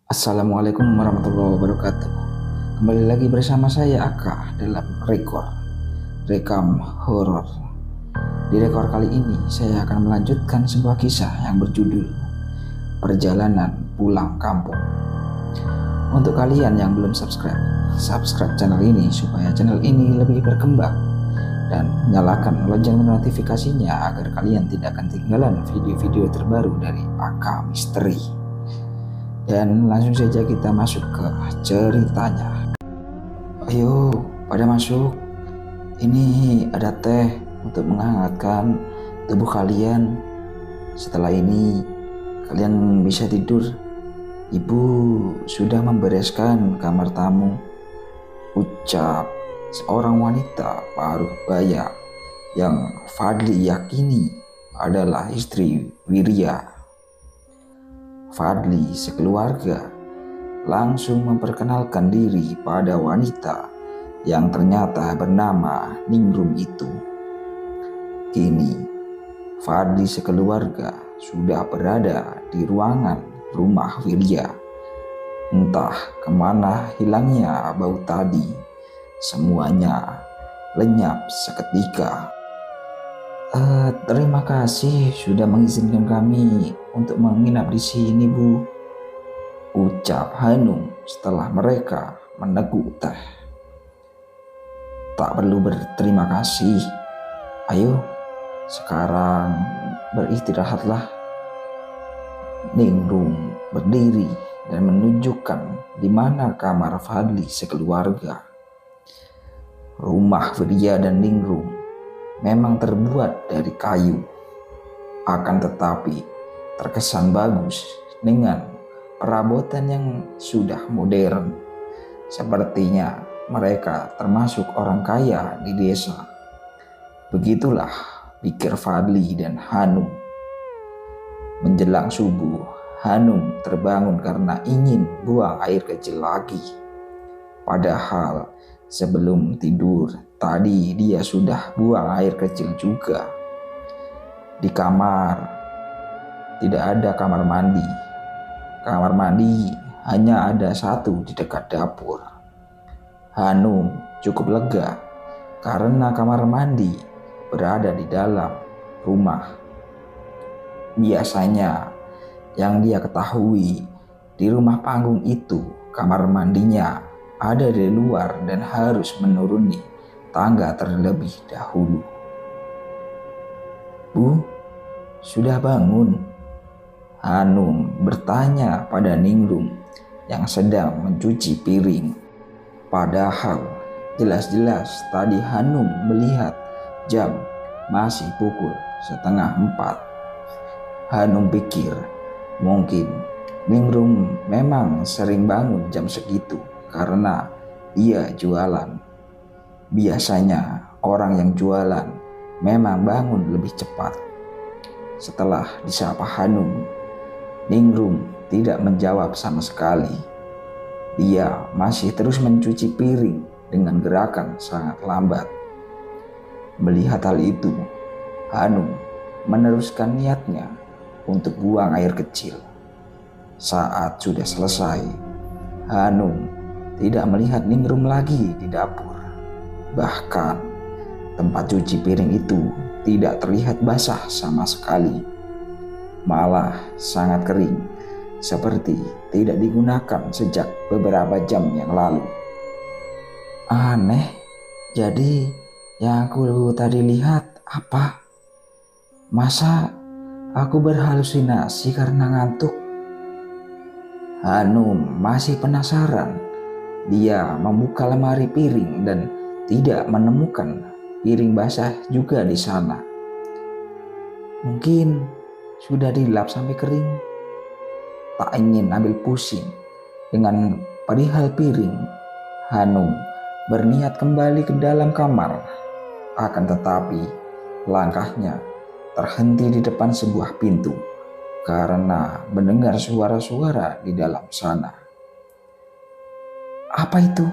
Assalamualaikum warahmatullahi wabarakatuh. Kembali lagi bersama saya Aka dalam rekam horor. Di rekor kali ini saya akan melanjutkan sebuah kisah yang berjudul Perjalanan Pulang Kampung. Untuk kalian yang belum subscribe channel ini supaya channel ini lebih berkembang dan nyalakan lonceng notifikasinya agar kalian tidak akan ketinggalan video-video terbaru dari Aka Misteri. Dan langsung saja kita masuk ke ceritanya. Ayo pada masuk. Ini ada teh untuk menghangatkan tubuh kalian. Setelah ini kalian bisa tidur. Ibu sudah membereskan kamar tamu, ucap seorang wanita paruh baya yang Fadli yakini adalah istri Wirya. Fadli sekeluarga langsung memperkenalkan diri pada wanita yang ternyata bernama Ningrum itu. Kini Fadli sekeluarga sudah berada di ruangan rumah Wirya. Entah kemana hilangnya bau tadi, semuanya lenyap seketika. Terima kasih sudah mengizinkan kami untuk menginap di sini, Bu, ucap Hanum setelah mereka meneguk teh. Tak perlu berterima kasih. Ayo, sekarang beristirahatlah. Ningrum berdiri dan menunjukkan di mana kamar Fadli sekeluarga. Rumah Wirya dan Ningrum memang terbuat dari kayu, akan tetapi terkesan bagus dengan perabotan yang sudah modern. Sepertinya mereka termasuk orang kaya di desa. Begitulah pikir Fadli dan Hanum. Menjelang subuh, Hanum terbangun karena ingin buang air kecil lagi. Padahal sebelum tidur tadi dia sudah buang air kecil juga. Di kamar tidak ada kamar mandi. Kamar mandi hanya ada satu di dekat dapur. Hanum cukup lega karena kamar mandi berada di dalam rumah. Biasanya yang dia ketahui di rumah panggung itu kamar mandinya ada di luar dan harus menuruni tangga terlebih dahulu. Bu, sudah bangun? Hanum bertanya pada Ningrum yang sedang mencuci piring. Padahal jelas-jelas tadi Hanum melihat jam masih pukul 3:30. Hanum pikir mungkin Ningrum memang sering bangun jam segitu karena ia jualan. Biasanya orang yang jualan memang bangun lebih cepat. Setelah disapa Hanum, Ningrum tidak menjawab sama sekali. Dia masih terus mencuci piring dengan gerakan sangat lambat. Melihat hal itu, Hanum meneruskan niatnya untuk buang air kecil. Saat sudah selesai, Hanum tidak melihat Ningrum lagi di dapur. Bahkan tempat cuci piring itu tidak terlihat basah sama sekali. Malah sangat kering, seperti tidak digunakan sejak beberapa jam yang lalu. Aneh, jadi yang aku tadi lihat apa? Masa aku berhalusinasi karena ngantuk? Hanum masih penasaran. Dia membuka lemari piring dan tidak menemukan piring basah juga di sana. Mungkin sudah dilap sampai kering. Tak ingin ambil pusing dengan perihal piring, Hanum berniat kembali ke dalam kamar. Akan tetapi langkahnya terhenti di depan sebuah pintu karena mendengar suara-suara di dalam sana. Apa itu?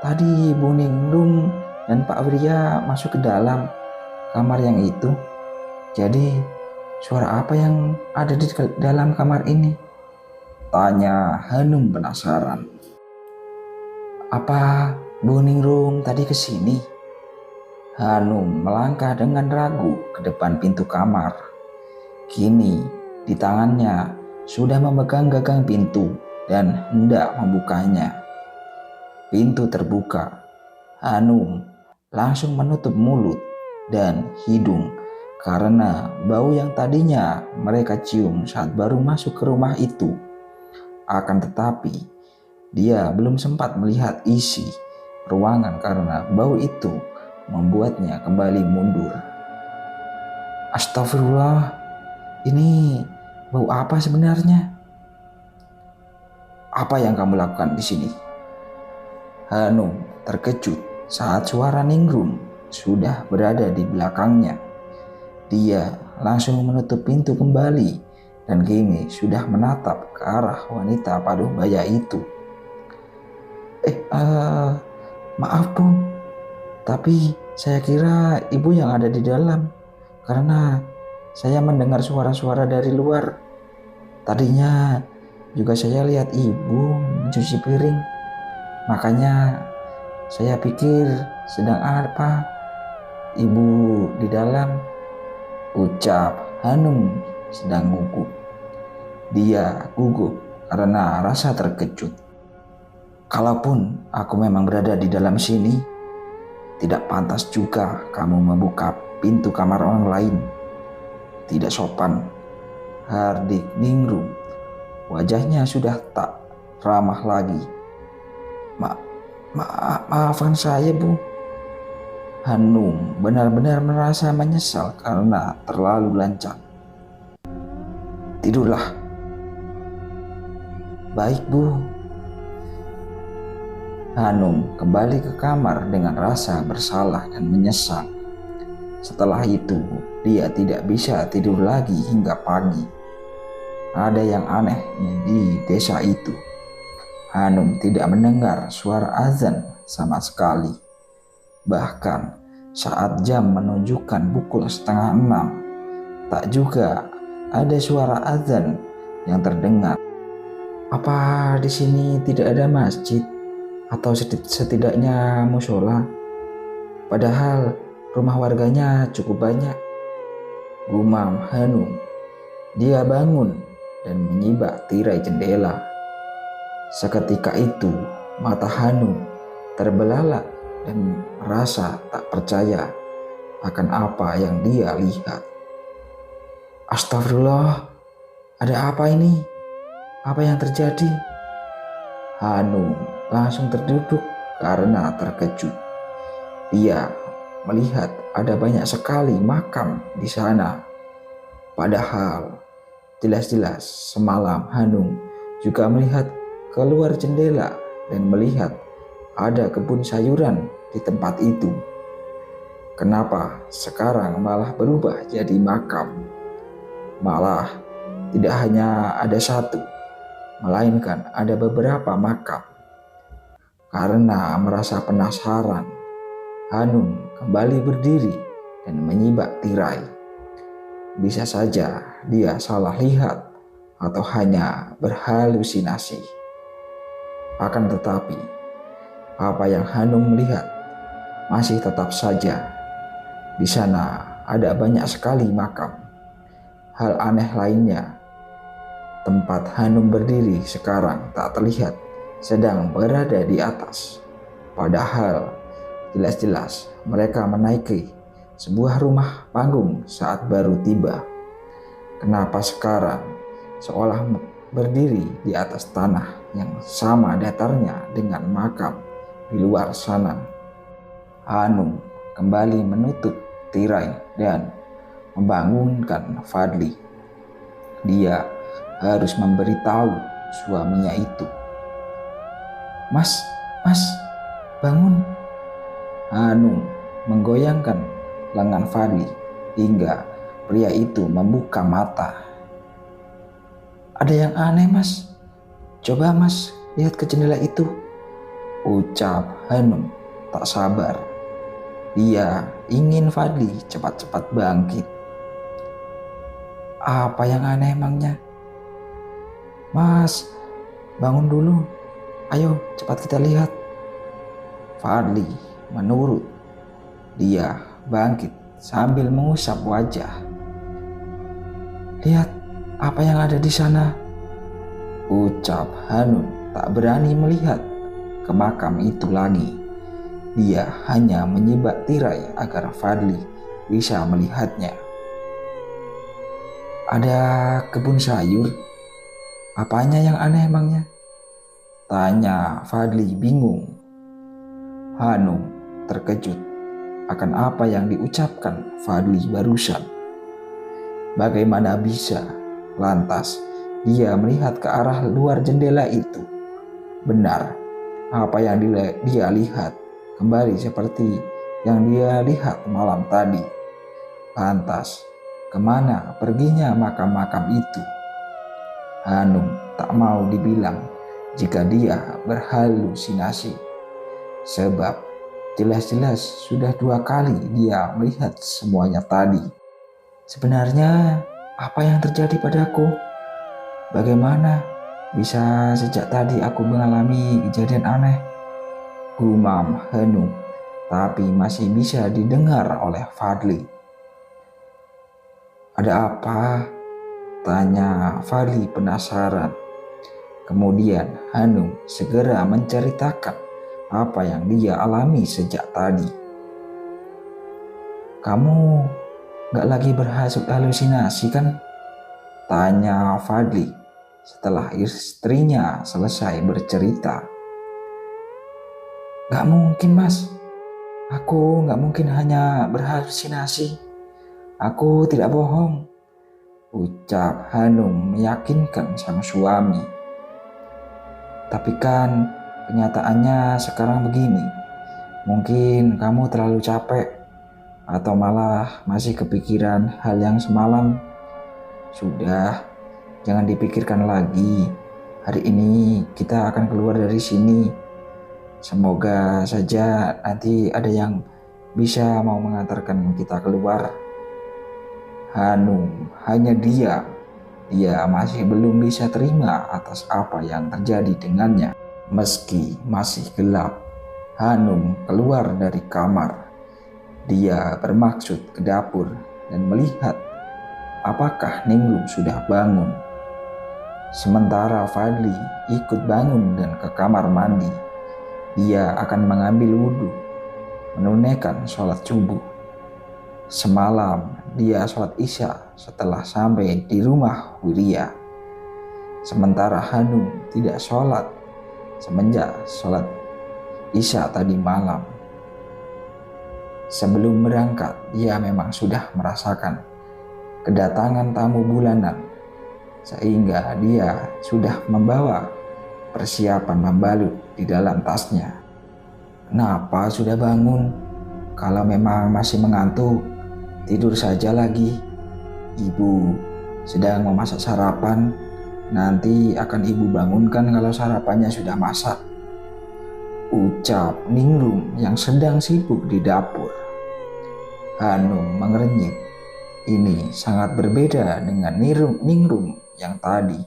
Tadi Bu Ningrum dan Pak Wirya masuk ke dalam kamar yang itu. Jadi suara apa yang ada di dalam kamar ini? Tanya Hanum penasaran. Apa Bu Ningrum tadi kesini? Hanum melangkah dengan ragu ke depan pintu kamar. Kini di tangannya sudah memegang gagang pintu dan hendak membukanya. Pintu terbuka. Hanum langsung menutup mulut dan hidung karena bau yang tadinya mereka cium saat baru masuk ke rumah itu. Akan tetapi dia belum sempat melihat isi ruangan karena bau itu membuatnya kembali mundur. Astagfirullah, ini bau apa sebenarnya? Apa yang kamu lakukan di sini? Hanum terkejut saat suara Ningrum sudah berada di belakangnya. Dia langsung menutup pintu kembali dan kini sudah menatap ke arah wanita paruh baya itu. Maaf Bu, tapi saya kira ibu yang ada di dalam karena saya mendengar suara-suara dari luar. Tadinya juga saya lihat ibu mencuci piring, makanya saya pikir sedang apa ibu di dalam, ucap Hanum sedang gugup. Dia gugup karena rasa terkejut. Kalaupun aku memang berada di dalam sini, tidak pantas juga kamu membuka pintu kamar orang lain. Tidak sopan, hardik Ningrum. Wajahnya sudah tak ramah lagi. Maafkan saya Bu. Hanum benar-benar merasa menyesal karena terlalu lancang. Tidurlah. Baik Bu. Hanum kembali ke kamar dengan rasa bersalah dan menyesal. Setelah itu, dia tidak bisa tidur lagi hingga pagi. Ada yang aneh di desa itu. Hanum tidak mendengar suara azan sama sekali. Bahkan saat jam menunjukkan pukul 5:30, tak juga ada suara azan yang terdengar. Apa di sini tidak ada masjid? Atau setidaknya musola, padahal rumah warganya cukup banyak, gumam Hanum. Dia bangun dan menyibak tirai jendela. Seketika itu mata Hanum terbelalak dan merasa tak percaya akan apa yang dia lihat. Astagfirullah, ada apa ini? Apa yang terjadi? Hanum langsung terduduk karena terkejut. Dia melihat ada banyak sekali makam di sana. Padahal jelas-jelas semalam Hanum juga melihat keluar jendela dan melihat ada kebun sayuran di tempat itu. Kenapa sekarang malah berubah jadi makam? Malah tidak hanya ada satu, melainkan ada beberapa makam. Karena merasa penasaran, Hanum kembali berdiri dan menyibak tirai. Bisa saja dia salah lihat atau hanya berhalusinasi. Akan tetapi, apa yang Hanum lihat masih tetap saja. Di sana ada banyak sekali makam. Hal aneh lainnya, tempat Hanum berdiri sekarang tak terlihat sedang berada di atas. Padahal jelas-jelas mereka menaiki sebuah rumah panggung saat baru tiba. Kenapa sekarang seolah berdiri di atas tanah yang sama datarnya dengan makam di luar sana? Hanum kembali menutup tirai dan membangunkan Fadli. Dia harus memberitahu suaminya itu. Mas, bangun. Hanum menggoyangkan lengan Fadli hingga pria itu membuka mata. Ada yang aneh Mas. Coba Mas lihat ke jendela itu, ucap Hanum tak sabar. Dia ingin Fadli cepat-cepat bangkit. Apa yang aneh emangnya? Mas, bangun dulu. Ayo cepat kita lihat. Fadli menurut. Dia bangkit sambil mengusap wajah. Lihat apa yang ada di sana, ucap Hanun tak berani melihat ke makam itu lagi. Dia hanya menyibak tirai agar Fadli bisa melihatnya. Ada kebun sayur? Apanya yang aneh emangnya? Tanya Fadli bingung. Hanum terkejut akan apa yang diucapkan Fadli barusan. Bagaimana bisa? Lantas dia melihat ke arah luar jendela itu. Benar, apa yang dia lihat kembali seperti yang dia lihat malam tadi. Lantas, kemana perginya makam-makam itu? Hanum tak mau dibilang jika dia berhalusinasi. Sebab jelas-jelas sudah 2 kali dia melihat semuanya tadi. Sebenarnya apa yang terjadi padaku? Bagaimana bisa sejak tadi aku mengalami kejadian aneh? Gumam Hanum, tapi masih bisa didengar oleh Fadli. Ada apa? Tanya Fadli penasaran. Kemudian Hanum segera menceritakan apa yang dia alami sejak tadi. Kamu gak lagi berhalusinasi kan? Tanya Fadli setelah istrinya selesai bercerita. Gak mungkin mas, aku gak mungkin hanya berhalusinasi. Aku tidak bohong, ucap Hanum meyakinkan sang suami. Tapi kan kenyataannya sekarang begini. Mungkin kamu terlalu capek atau malah masih kepikiran hal yang semalam. Sudah, jangan dipikirkan lagi. Hari ini kita akan keluar dari sini. Semoga saja nanti ada yang bisa mau mengantarkan kita keluar. Hanum hanya diam. Dia masih belum bisa terima atas apa yang terjadi dengannya. Meski masih gelap, Hanum keluar dari kamar. Dia bermaksud ke dapur dan melihat apakah Ningrum sudah bangun. Sementara Fadli ikut bangun dan ke kamar mandi. Dia akan mengambil wudhu, menunaikan sholat subuh. Semalam dia sholat isya setelah sampai di rumah Wirya. Sementara Hanum tidak sholat semenjak sholat isya tadi malam. Sebelum berangkat, dia memang sudah merasakan kedatangan tamu bulanan, sehingga dia sudah membawa persiapan membalut di dalam tasnya. Kenapa sudah bangun? Kalau memang masih mengantuk, tidur saja lagi. Ibu sedang memasak sarapan. Nanti akan ibu bangunkan kalau sarapannya sudah masak, ucap Ningrum yang sedang sibuk di dapur. Hanum mengernyit. Ini sangat berbeda dengan Ningrum yang tadi.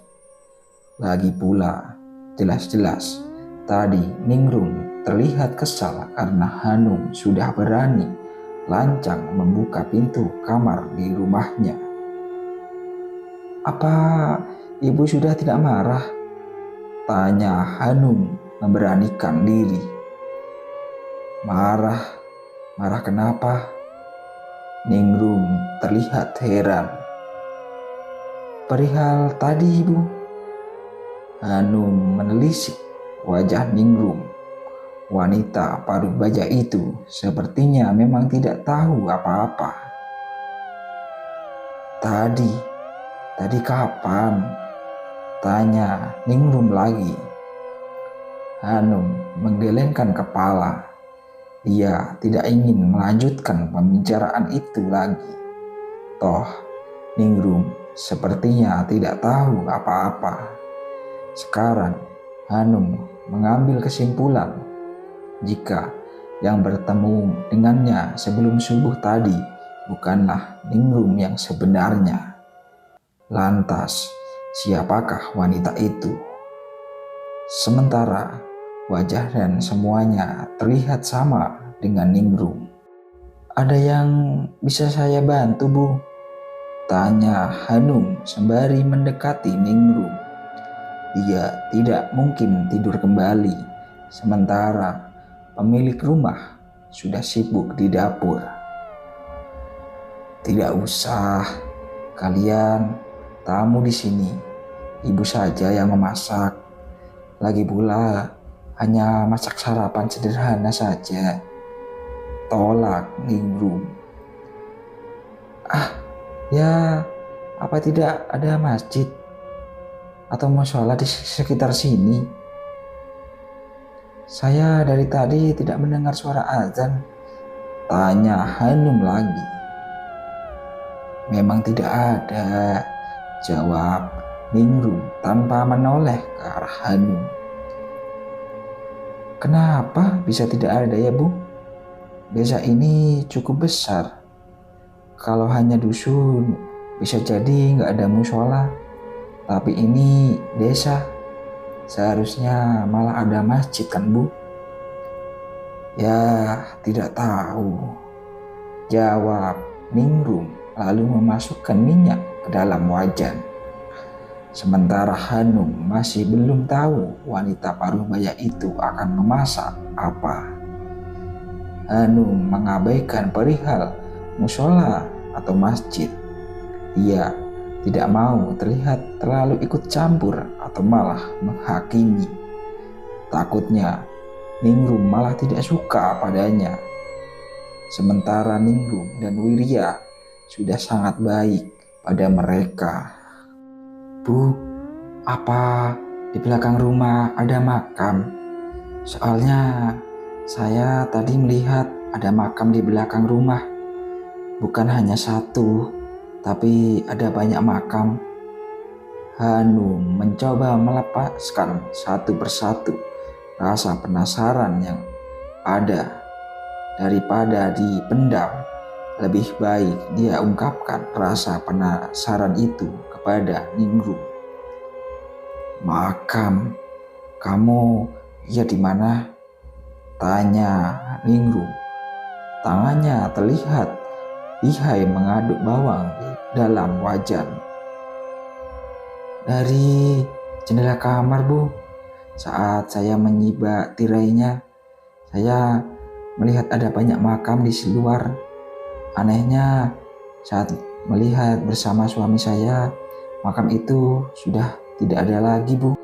Lagi pula, jelas-jelas tadi Ningrum terlihat kesal karena Hanum sudah berani lancang membuka pintu kamar di rumahnya. Apa ibu sudah tidak marah? Tanya Hanum memberanikan diri. Marah? Marah kenapa? Ningrum terlihat heran. Perihal tadi ibu. Hanum menelisik wajah Ningrum. Wanita paruh baja itu sepertinya memang tidak tahu apa-apa. Tadi kapan? Tanya Ningrum lagi. Hanum menggelengkan kepala. Dia tidak ingin melanjutkan pembicaraan itu lagi. Toh, Ningrum sepertinya tidak tahu apa-apa. Sekarang Hanum mengambil kesimpulan jika yang bertemu dengannya sebelum subuh tadi bukanlah Ningrum yang sebenarnya. Lantas, siapakah wanita itu? Sementara wajah dan semuanya terlihat sama dengan Ningrum. "Ada yang bisa saya bantu, Bu?" tanya Hanum sembari mendekati Ningrum. Dia tidak mungkin tidur kembali, sementara pemilik rumah sudah sibuk di dapur. "Tidak usah, kalian tamu di sini. Ibu saja yang memasak. Lagi pula hanya masak sarapan sederhana saja," tolak Ningrum. "Ah, ya, apa tidak ada masjid atau mushola di sekitar sini? Saya dari tadi tidak mendengar suara azan," tanya Hanum lagi. "Memang tidak ada," jawab Ningrum tanpa menoleh ke arah Hanum. "Kenapa bisa tidak ada ya, Bu? Desa ini cukup besar. Kalau hanya dusun, bisa jadi nggak ada mushola. Tapi ini desa, seharusnya malah ada masjid kan, Bu?" "Ya, tidak tahu," jawab Ningrum lalu memasukkan minyak ke dalam wajan. Sementara Hanum masih belum tahu wanita paruh-baya itu akan memasak apa. Hanum mengabaikan perihal mushola atau masjid. Dia tidak mau terlihat terlalu ikut campur atau malah menghakimi. Takutnya Ningrum malah tidak suka padanya. Sementara Ningrum dan Wirya sudah sangat baik pada mereka. "Bu, apa di belakang rumah ada makam? Soalnya saya tadi melihat ada makam di belakang rumah. Bukan hanya satu, tapi ada banyak makam." Hanum mencoba melepaskan satu persatu rasa penasaran yang ada. Daripada dipendam, lebih baik dia ungkapkan rasa penasaran itu kepada Ningrum. "Makam? Kamu lihat di mana?" tanya Ningrum. Tangannya terlihat lihai mengaduk bawang di dalam wajan. "Dari jendela kamar, Bu. Saat saya menyibak tirainya, saya melihat ada banyak makam di luar. Anehnya, saat melihat bersama suami saya, makam itu sudah tidak ada lagi, Bu."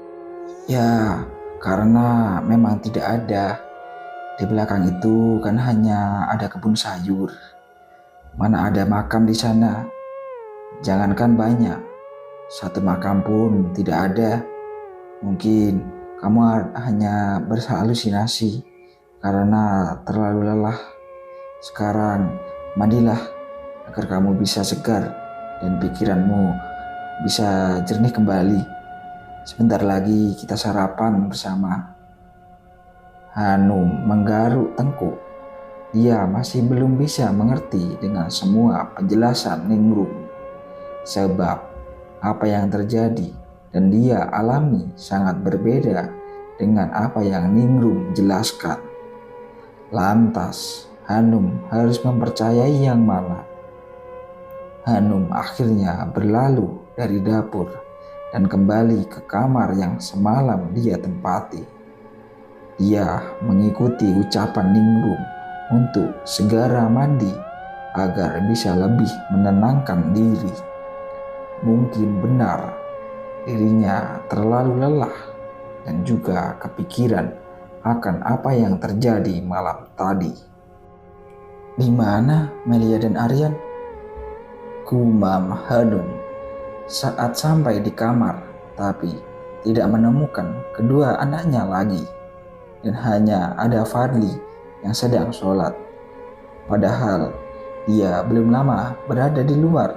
"Ya, karena memang tidak ada. Di belakang itu kan hanya ada kebun sayur. Mana ada makam di sana? Jangankan banyak, satu makam pun tidak ada. Mungkin kamu hanya berhalusinasi karena terlalu lelah. Sekarang mandilah agar kamu bisa segar dan pikiranmu bisa jernih kembali. Sebentar lagi kita sarapan bersama." Hanum menggaruk tengkuk. Dia masih belum bisa mengerti dengan semua penjelasan Ningrum. Sebab apa yang terjadi dan dia alami sangat berbeda dengan apa yang Ningrum jelaskan. Lantas Hanum harus mempercayai yang mana? Hanum akhirnya berlalu dari dapur dan kembali ke kamar yang semalam dia tempati. Dia mengikuti ucapan Ningrum untuk segera mandi agar bisa lebih menenangkan diri. Mungkin benar dirinya terlalu lelah dan juga kepikiran akan apa yang terjadi malam tadi. "Di mana Melia dan Aryan?" gumam Hanum saat sampai di kamar, tapi tidak menemukan kedua anaknya lagi, dan hanya ada Fadli yang sedang sholat. Padahal dia belum lama berada di luar,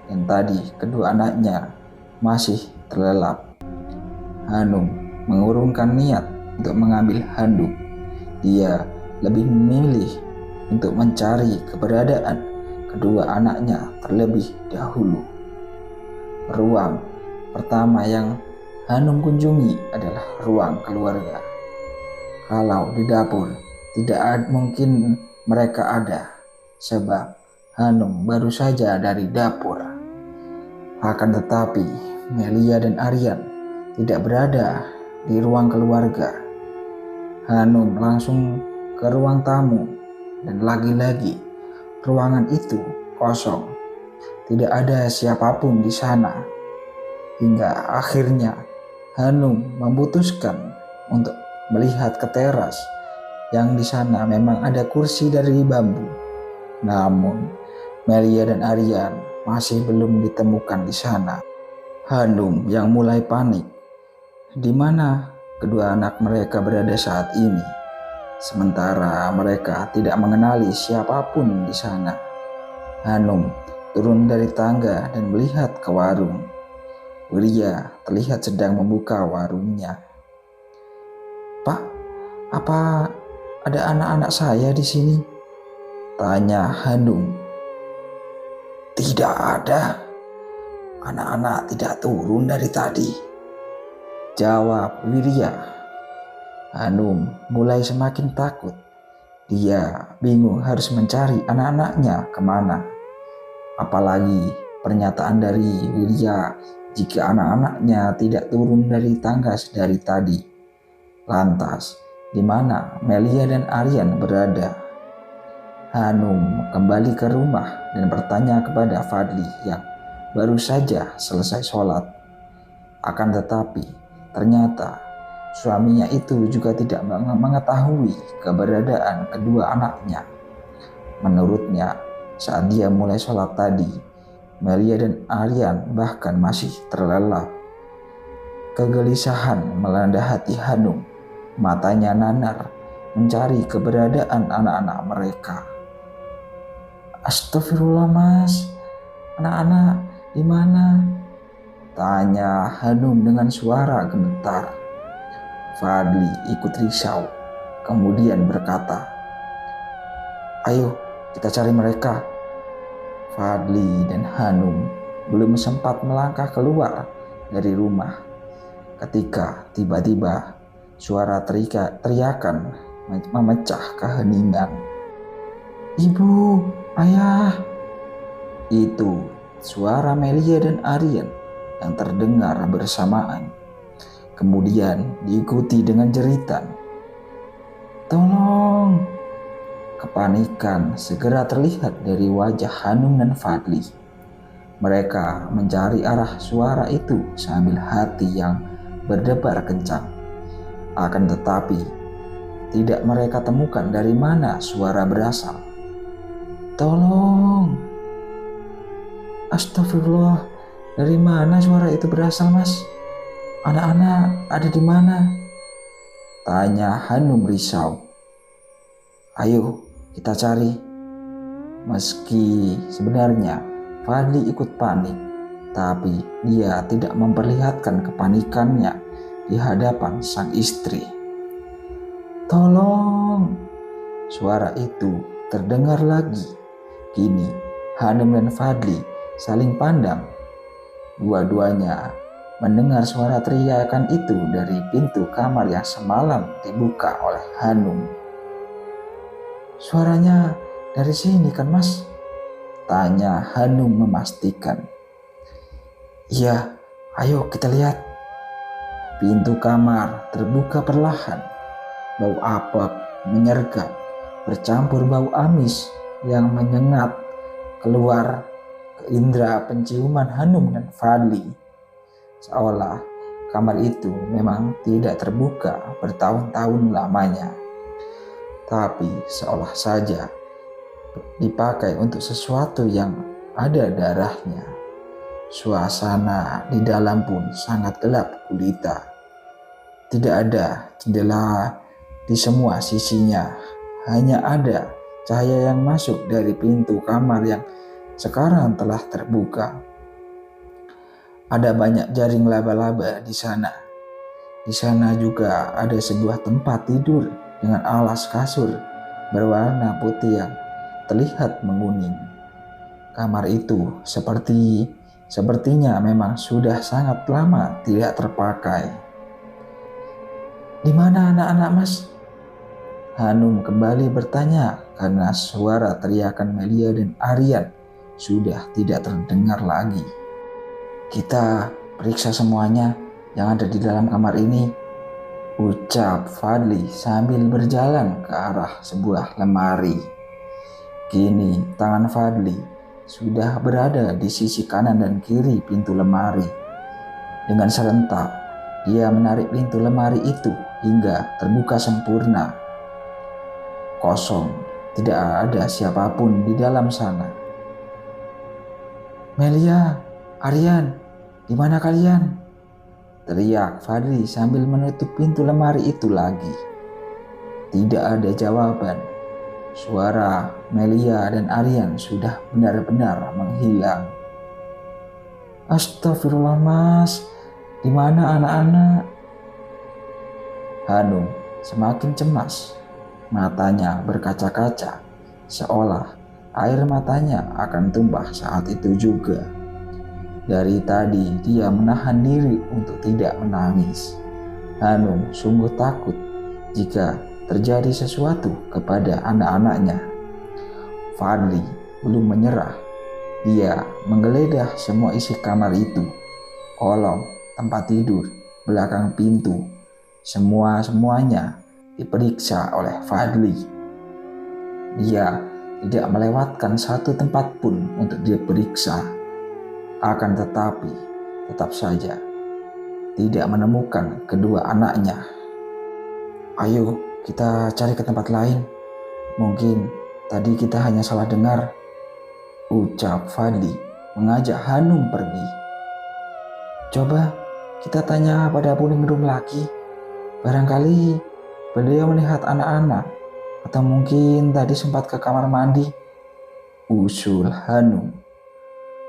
dan tadi kedua anaknya masih terlelap. Hanum mengurungkan niat untuk mengambil handuk. Dia lebih memilih untuk mencari keberadaan kedua anaknya terlebih dahulu. Ruang pertama yang Hanum kunjungi adalah ruang keluarga. Kalau di dapur, tidak mungkin mereka ada, sebab Hanum baru saja dari dapur. Akan tetapi, Melia dan Aryan tidak berada di ruang keluarga. Hanum langsung ke ruang tamu, dan lagi-lagi ruangan itu kosong. Tidak ada siapapun di sana. Hingga akhirnya Hanum memutuskan untuk melihat ke teras, yang di sana memang ada kursi dari bambu. Namun Melia dan Aryan masih belum ditemukan di sana. Hanum yang mulai panik, di mana kedua anak mereka berada saat ini, sementara mereka tidak mengenali siapapun di sana. Hanum turun dari tangga dan melihat ke warung. Wirya terlihat sedang membuka warungnya. "Pak, apa ada anak-anak saya di sini?" tanya Hanum. "Tidak ada. Anak-anak tidak turun dari tadi," jawab Wirya. Hanum mulai semakin takut. Dia bingung harus mencari anak-anaknya kemana. Apalagi pernyataan dari Wirya jika anak-anaknya tidak turun dari tangga sedari tadi. Lantas, di mana Melia dan Aryan berada? Hanum kembali ke rumah dan bertanya kepada Fadli yang baru saja selesai sholat. Akan tetapi, ternyata suaminya itu juga tidak mengetahui keberadaan kedua anaknya. Menurutnya, saat dia mulai sholat tadi, Melia dan Aryan bahkan masih terlelap. Kegelisahan melanda hati Hanum. Matanya nanar mencari keberadaan anak-anak mereka. "Astagfirullah mas, anak-anak di mana?" tanya Hanum dengan suara gemetar. Fadli ikut risau, kemudian berkata, "Ayo kita cari mereka." Fadli dan Hanum belum sempat melangkah keluar dari rumah ketika tiba-tiba suara teriakan memecah keheningan. "Ibu, ayah!" Itu suara Melia dan Aryan yang terdengar bersamaan. Kemudian diikuti dengan jeritan, "Tolong!" Kepanikan segera terlihat dari wajah Hanum dan Fadli. Mereka mencari arah suara itu sambil hati yang berdebar kencang. Akan tetapi, tidak mereka temukan dari mana suara berasal. "Tolong! Astagfirullah, dari mana suara itu berasal, mas? Anak-anak ada di mana?" tanya Hanum risau. "Ayo kita cari." Meski sebenarnya Fadli ikut panik, tapi dia tidak memperlihatkan kepanikannya di hadapan sang istri. "Tolong!" Suara itu terdengar lagi. Kini Hanum dan Fadli saling pandang. Dua-duanya mendengar suara teriakan itu dari pintu kamar yang semalam dibuka oleh Hanum. "Suaranya dari sini kan mas?" tanya Hanum memastikan. "Iya, ayo kita lihat." Pintu kamar terbuka perlahan. Bau apek menyergap bercampur bau amis yang menyengat keluar ke indera penciuman Hanum dan Fadli. Seolah kamar itu memang tidak terbuka bertahun-tahun lamanya, tapi seolah saja dipakai untuk sesuatu yang ada darahnya. Suasana di dalam pun sangat gelap gulita. Tidak ada jendela di semua sisinya, hanya ada cahaya yang masuk dari pintu kamar yang sekarang telah terbuka. Ada banyak jaring laba-laba di sana. Di sana juga ada sebuah tempat tidur dengan alas kasur berwarna putih yang terlihat menguning. Kamar itu seperti Sepertinya memang sudah sangat lama tidak terpakai. "Di mana anak-anak, Mas?" Hanum kembali bertanya karena suara teriakan Melia dan Aryan sudah tidak terdengar lagi. "Kita periksa semuanya yang ada di dalam kamar ini," ucap Fadli sambil berjalan ke arah sebuah lemari. Kini tangan Fadli sudah berada di sisi kanan dan kiri pintu lemari. Dengan serentak, dia menarik pintu lemari itu hingga terbuka sempurna. Kosong, tidak ada siapapun di dalam sana. "Melia, Aryan, di mana kalian?" teriak Fadli sambil menutup pintu lemari itu lagi. Tidak ada jawaban. Suara Melia dan Aryan sudah benar-benar menghilang. "Astagfirullah, Mas, di mana anak-anak?" Hanum semakin cemas. Matanya berkaca-kaca, seolah air matanya akan tumpah saat itu juga. Dari tadi dia menahan diri untuk tidak menangis. Hanum sungguh takut jika terjadi sesuatu kepada anak-anaknya. Fadli belum menyerah. Dia menggeledah semua isi kamar itu, kolong, tempat tidur, belakang pintu. Semuanya diperiksa oleh Fadli. Dia tidak melewatkan satu tempat pun untuk diperiksa. Akan tetapi, tetap saja tidak menemukan kedua anaknya. "Ayo kita cari ke tempat lain. Mungkin tadi kita hanya salah dengar," ucap Fadli mengajak Hanum pergi. "Coba kita tanya pada Puningrum lagi. Barangkali beliau melihat anak-anak, atau mungkin tadi sempat ke kamar mandi," usul Hanum.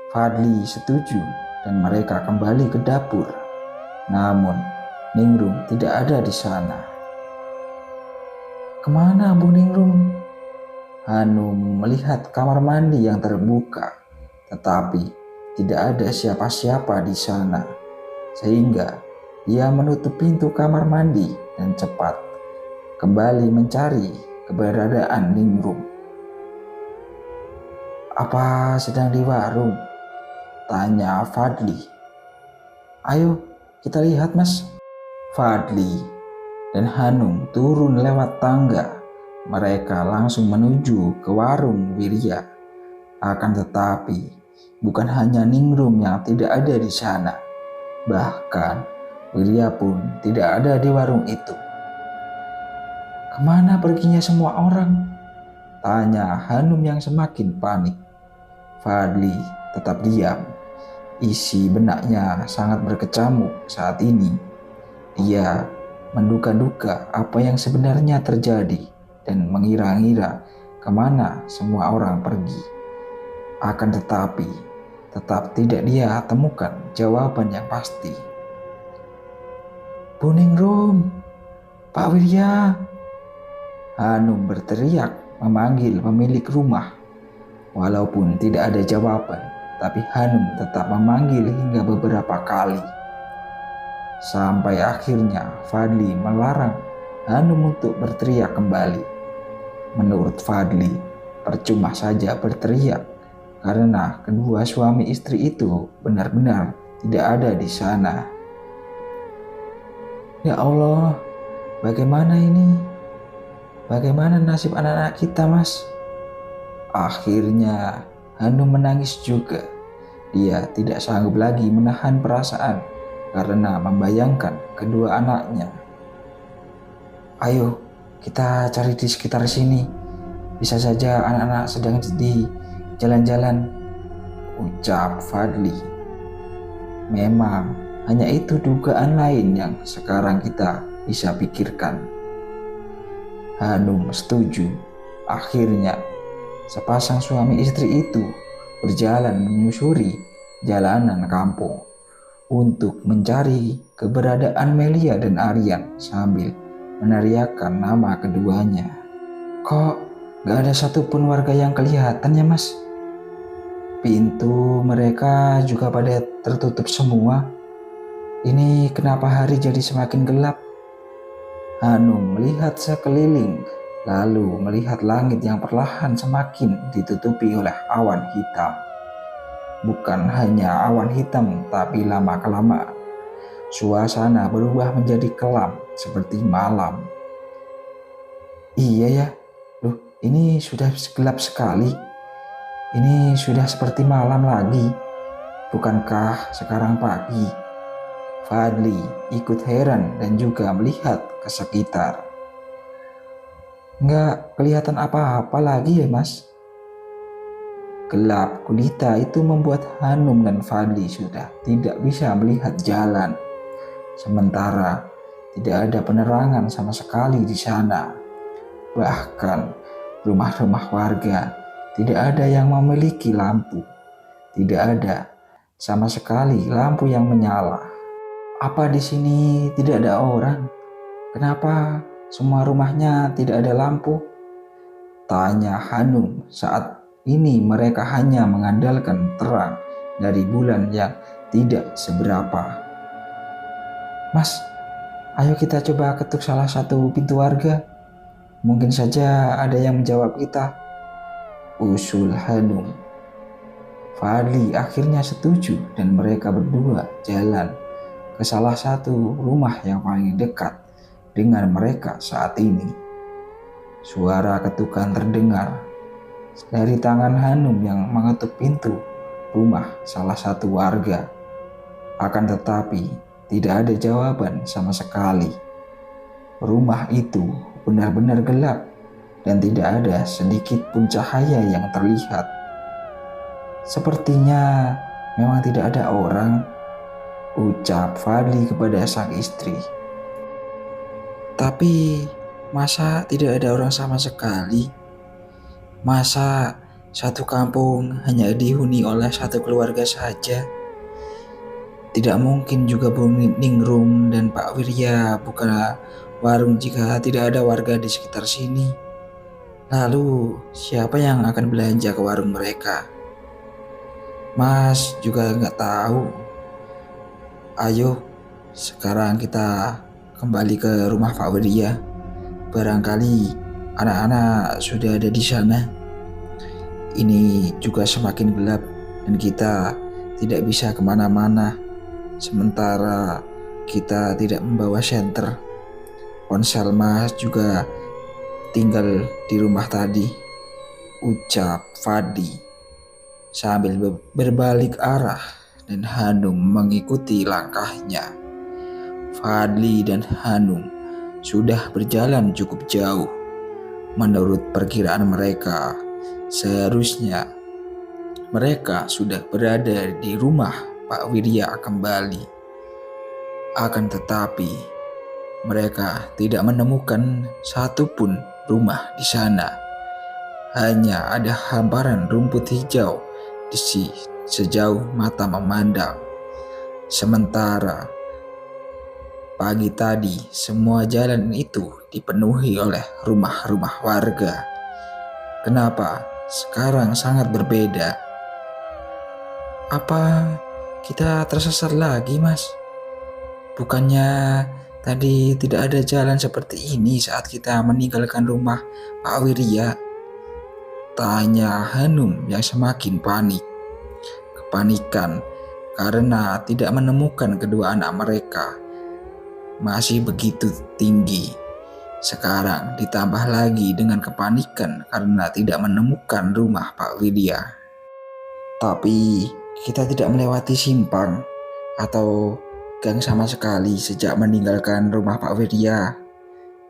Fadli setuju dan mereka kembali ke dapur. Namun Ningrum tidak ada di sana. "Kemana Bu Ningrum?" Hanum melihat kamar mandi yang terbuka, tetapi tidak ada siapa-siapa di sana. Sehingga dia menutup pintu kamar mandi dan cepat kembali mencari keberadaan Ningrum. "Apa sedang di warung?" tanya Fadli. "Ayo kita lihat, Mas." Fadli dan Hanum turun lewat tangga. Mereka langsung menuju ke warung Wirya. Akan tetapi bukan hanya Ningrum yang tidak ada di sana. Bahkan Wirya pun tidak ada di warung itu. "Kemana perginya semua orang?" tanya Hanum yang semakin panik. Fadli tetap diam. Isi benaknya sangat berkecamuk saat ini. Dia menduga-duga apa yang sebenarnya terjadi dan mengira-ngira kemana semua orang pergi. Akan tetapi tetap tidak dia temukan jawaban yang pasti. "Bu Ningrum, Pak Wirya!" Hanum berteriak memanggil pemilik rumah. Walaupun tidak ada jawaban, tapi Hanum tetap memanggil hingga beberapa kali. Sampai akhirnya Fadli melarang Hanum untuk berteriak kembali. Menurut Fadli, percuma saja berteriak karena kedua suami istri itu benar-benar tidak ada di sana. "Ya Allah, bagaimana ini? Bagaimana nasib anak-anak kita, Mas?" Akhirnya Hanum menangis juga. Dia tidak sanggup lagi menahan perasaan karena membayangkan kedua anaknya. "Ayo kita cari di sekitar sini. Bisa saja anak-anak sedang di jalan-jalan," ucap Fadli. Memang hanya itu dugaan lain yang sekarang kita bisa pikirkan. Hanum setuju. Akhirnya sepasang suami istri itu berjalan menyusuri jalanan kampung untuk mencari keberadaan Melia dan Aryan sambil meneriakkan nama keduanya. "Kok gak ada satupun warga yang kelihatan ya, Mas?" Pintu mereka juga pada tertutup semua. Ini kenapa hari jadi semakin gelap? Hanum melihat sekeliling, lalu melihat langit yang perlahan semakin ditutupi oleh awan hitam. Bukan hanya awan hitam, tapi lama-kelamaan suasana berubah menjadi kelam seperti malam. Iya ya, loh ini sudah gelap sekali. Ini sudah seperti malam lagi. Bukankah sekarang pagi? Fadli ikut heran dan juga melihat ke sekitar. Nggak kelihatan apa-apa lagi ya mas? Gelap gulita itu membuat Hanum dan Fadli sudah tidak bisa melihat jalan. Sementara tidak ada penerangan sama sekali di sana. Bahkan rumah-rumah warga tidak ada yang memiliki lampu. Tidak ada sama sekali lampu yang menyala. Apa di sini tidak ada orang? Kenapa semua rumahnya tidak ada lampu? Tanya Hanum. Saat ini mereka hanya mengandalkan terang dari bulan yang tidak seberapa. Mas, ayo kita coba ketuk salah satu pintu warga. Mungkin saja ada yang menjawab kita, usul Hanum. Fadli akhirnya setuju dan mereka berdua jalan ke salah satu rumah yang paling dekat dengan mereka saat ini. Suara ketukan terdengar dari tangan Hanum yang mengetuk pintu rumah salah satu warga. Akan tetapi tidak ada jawaban sama sekali. Rumah itu benar-benar gelap dan tidak ada sedikit pun cahaya yang terlihat. Sepertinya memang tidak ada orang, ucap Fadli kepada sang istri. Tapi masa tidak ada orang sama sekali? Masa satu kampung hanya dihuni oleh satu keluarga saja? Tidak mungkin juga Bu Ningrum dan Pak Wirya buka warung jika tidak ada warga di sekitar sini. Lalu siapa yang akan belanja ke warung mereka? Mas juga nggak tahu. Ayo sekarang kita kembali ke rumah Pak Wirya. Barangkali anak-anak sudah ada di sana. Ini juga semakin gelap dan kita tidak bisa kemana-mana. Sementara kita tidak membawa senter. Ponsel Mas juga tinggal di rumah tadi, ucap Fadli sambil berbalik arah dan Hanum mengikuti langkahnya. Fadli dan Hanum sudah berjalan cukup jauh. Menurut perkiraan mereka, seharusnya mereka sudah berada di rumah Pak Wirya kembali. Akan tetapi mereka tidak menemukan satupun rumah di sana. Hanya ada hamparan rumput hijau di sejauh mata memandang. Sementara pagi tadi semua jalan itu dipenuhi oleh rumah-rumah warga. Kenapa sekarang sangat berbeda? Apa kita tersesat lagi, Mas? Bukannya tadi tidak ada jalan seperti ini saat kita meninggalkan rumah Pak Wirya? Tanya Hanum yang semakin panik. Kepanikan karena tidak menemukan kedua anak mereka masih begitu tinggi. Sekarang ditambah lagi dengan kepanikan karena tidak menemukan rumah Pak Wirya. Tapi kita tidak melewati simpang atau gang sama sekali sejak meninggalkan rumah Pak Wirya.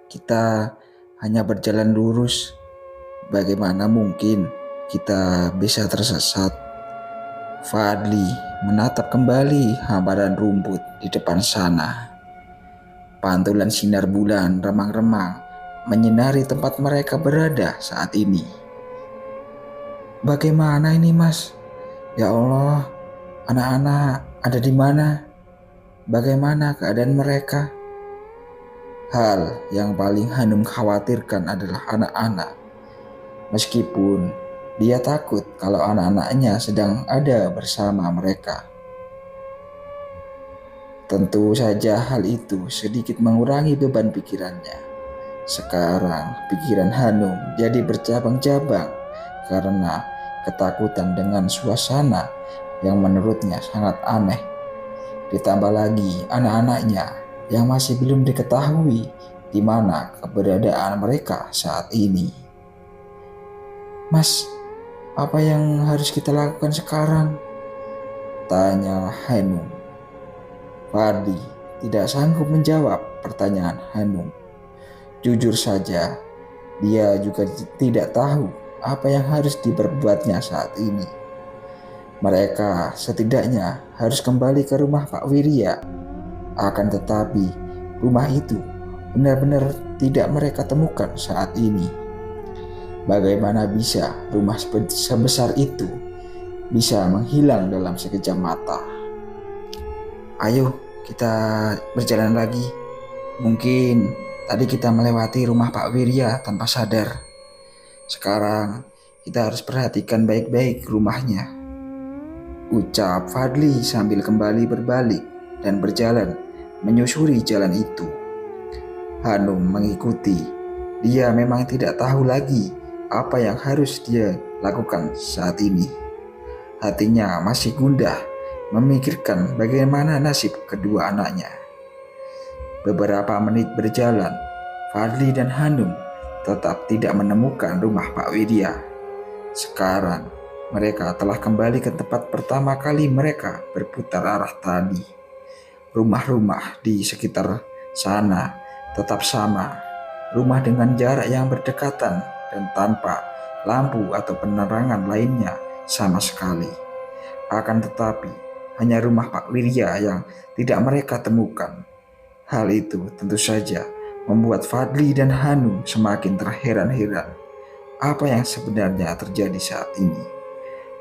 Kita hanya berjalan lurus. Bagaimana mungkin kita bisa tersesat? Fadli menatap kembali hamparan rumput di depan sana. Pantulan sinar bulan remang-remang menyinari tempat mereka berada saat ini. Bagaimana ini, Mas? Ya Allah, anak-anak ada di mana? Bagaimana keadaan mereka? Hal yang paling Hanum khawatirkan adalah anak-anak. Meskipun Dia takut kalau anak-anaknya sedang ada bersama mereka. Tentu saja hal itu sedikit mengurangi beban pikirannya. Sekarang pikiran Hanum jadi bercabang-cabang karena ketakutan dengan suasana yang menurutnya sangat aneh. Ditambah lagi anak-anaknya yang masih belum diketahui di mana keberadaan mereka saat ini. "Mas, apa yang harus kita lakukan sekarang?" tanya Hanum. Fadli tidak sanggup menjawab pertanyaan Hanum. Jujur saja, dia juga tidak tahu apa yang harus diperbuatnya saat ini. Mereka setidaknya harus kembali ke rumah Pak Wirya. Akan tetapi, rumah itu benar-benar tidak mereka temukan saat ini. Bagaimana bisa rumah sebesar itu bisa menghilang dalam sekejap mata? "Ayo, kita berjalan lagi. Mungkin tadi kita melewati rumah Pak Wirya tanpa sadar. Sekarang kita harus perhatikan baik-baik rumahnya," ucap Fadli sambil kembali berbalik dan berjalan menyusuri jalan itu. Hanum mengikuti. Dia memang tidak tahu lagi apa yang harus dia lakukan saat ini. Hatinya masih gundah memikirkan bagaimana nasib kedua anaknya. Beberapa menit berjalan, Fadli dan Hanum tetap tidak menemukan rumah Pak Wirya. Sekarang mereka telah kembali ke tempat pertama kali mereka berputar arah tadi. Rumah-rumah di sekitar sana tetap sama. Rumah dengan jarak yang berdekatan dan tanpa lampu atau penerangan lainnya sama sekali. Akan tetapi, hanya rumah Pak Wirya yang tidak mereka temukan. Hal itu tentu saja membuat Fadli dan Hanum semakin terheran-heran. Apa yang sebenarnya terjadi saat ini?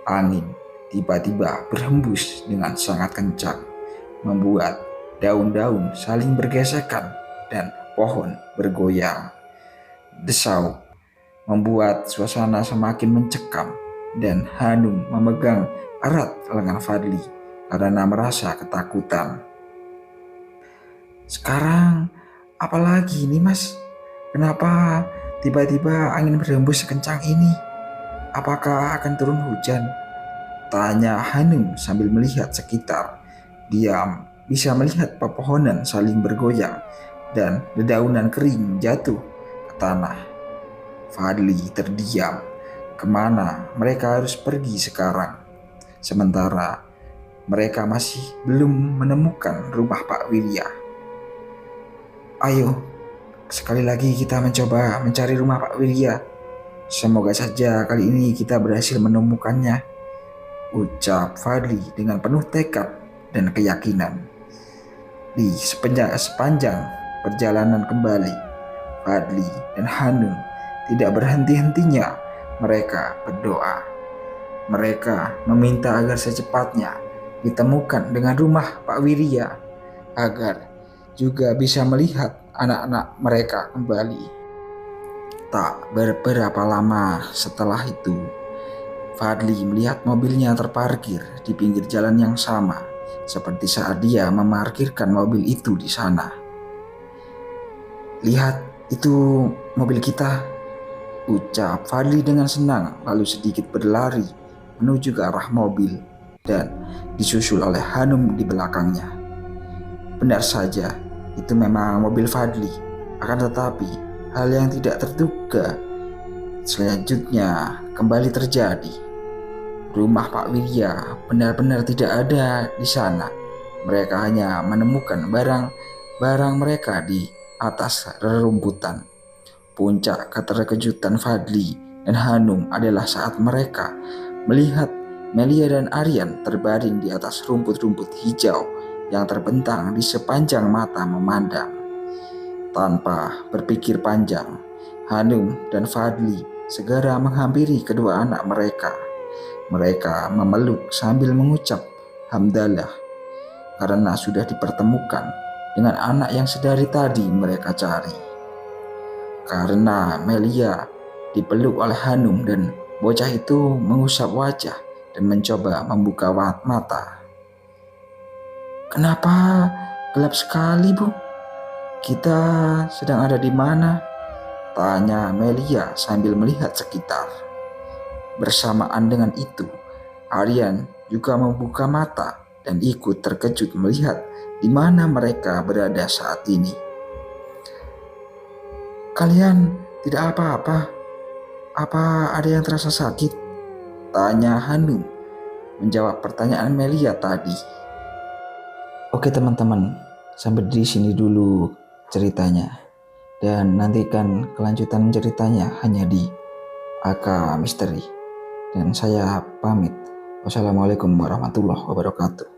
Angin tiba-tiba berhembus dengan sangat kencang, membuat daun-daun saling bergesekan dan pohon bergoyang. Desau membuat suasana semakin mencekam dan Hanum memegang erat lengan Fadli karena merasa ketakutan. "Sekarang apa lagi ini, Mas? Kenapa tiba-tiba angin berhembus sekencang ini? Apakah akan turun hujan?" tanya Hanum sambil melihat sekitar. Dia bisa melihat pepohonan saling bergoyang dan dedaunan kering jatuh ke tanah. Fadli terdiam. Kemana mereka harus pergi sekarang? Sementara mereka masih belum menemukan rumah Pak Wirya. "Ayo, sekali lagi kita mencoba mencari rumah Pak Wirya. Semoga saja kali ini kita berhasil menemukannya," ucap Fadli dengan penuh tekad dan keyakinan. Di sepanjang perjalanan kembali, Fadli dan Hanum tidak berhenti-hentinya mereka berdoa. Mereka meminta agar secepatnya ditemukan dengan rumah Pak Wirya, agar juga bisa melihat anak-anak mereka kembali. Tak beberapa lama setelah itu, Fadli melihat mobilnya terparkir di pinggir jalan yang sama seperti saat dia memarkirkan mobil itu di sana. "Lihat, itu mobil kita," ucap Fadli dengan senang lalu sedikit berlari menuju ke arah mobil dan disusul oleh Hanum di belakangnya. Benar saja, itu memang mobil Fadli. Akan tetapi, hal yang tidak terduga selanjutnya kembali terjadi. Rumah Pak Wirya benar-benar tidak ada di sana. Mereka hanya menemukan barang-barang mereka di atas rerumputan. Puncak keterkejutan Fadli dan Hanum adalah saat mereka melihat Melia dan Aryan terbaring di atas rumput-rumput hijau yang terbentang di sepanjang mata memandang. Tanpa berpikir panjang, Hanum dan Fadli segera menghampiri kedua anak mereka. Mereka memeluk sambil mengucap hamdalah karena sudah dipertemukan dengan anak yang sedari tadi mereka cari. Karena Melia dipeluk oleh Hanum dan Bocah itu mengusap wajah dan mencoba membuka mata. "Kenapa gelap sekali, Bu? Kita sedang ada di mana?" tanya Melia sambil melihat sekitar. Bersamaan dengan itu, Aryan juga membuka mata dan ikut terkejut melihat di mana mereka berada saat ini. "Kalian tidak apa-apa? Apa ada yang terasa sakit?" tanya Hanum menjawab pertanyaan Melia tadi. Oke teman-teman, sampai di sini dulu ceritanya. Dan nantikan kelanjutan ceritanya hanya di AK Misteri. Dan saya pamit. Wassalamualaikum warahmatullahi wabarakatuh.